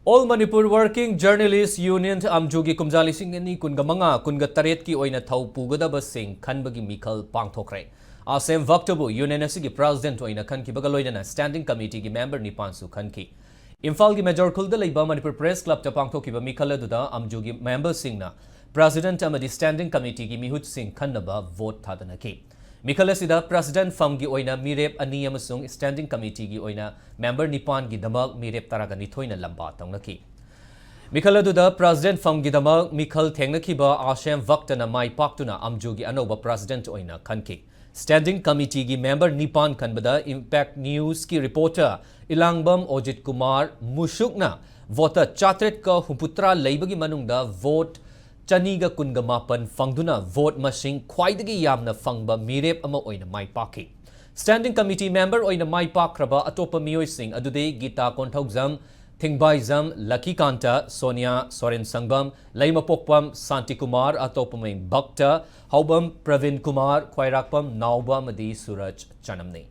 All Manipur Working Journalists Union Amwju gi kumjali singani kunga taret ki oina thau pugadaba sing khanbagi mikhal pangthokre. Asem Bhakta bu union asigi president oina khan ki bagaloina standing committee gi member ni pansu khan ki. Imphal gi Major Khulda leiba Manipur Press Club ta pangthokiba mikhal aduda Amwju gi member singna president amadi standing committee gi mihut sing khannaba vote thadana ki. Mikhal asida president fam gi oina mirep ani amasung standing committee gi oina member nipan gi damak mirep taraga nithoina lamba tawnaki. Mikhal aduda president fam gi damak mikhal thengnaki ba Asem Bhakta na mai paktuna Amwju gi anoba president oina khanki. Standing committee gi member nipan khanbada Impact News ki reporter Ilangbam Ojit Kumar Mushukna voter chatret ka humputra leibagi manungda vote Chaniga Kungamapan Fangduna vote masing Kwaidagi Yamna Fangba Mirep ama oina mai paki. Standing committee member oina mai pakraba atopa miyoi sing adude Gita Konthaugzam, Thingbaizam, Lucky Kanta, Sonia Soren Sangbam, Laima Pokpam, Santi Kumar, atopaming Bhakta, Haubam Pravin Kumar, Khwairakpam, Naubam Adi Suraj Chanamni.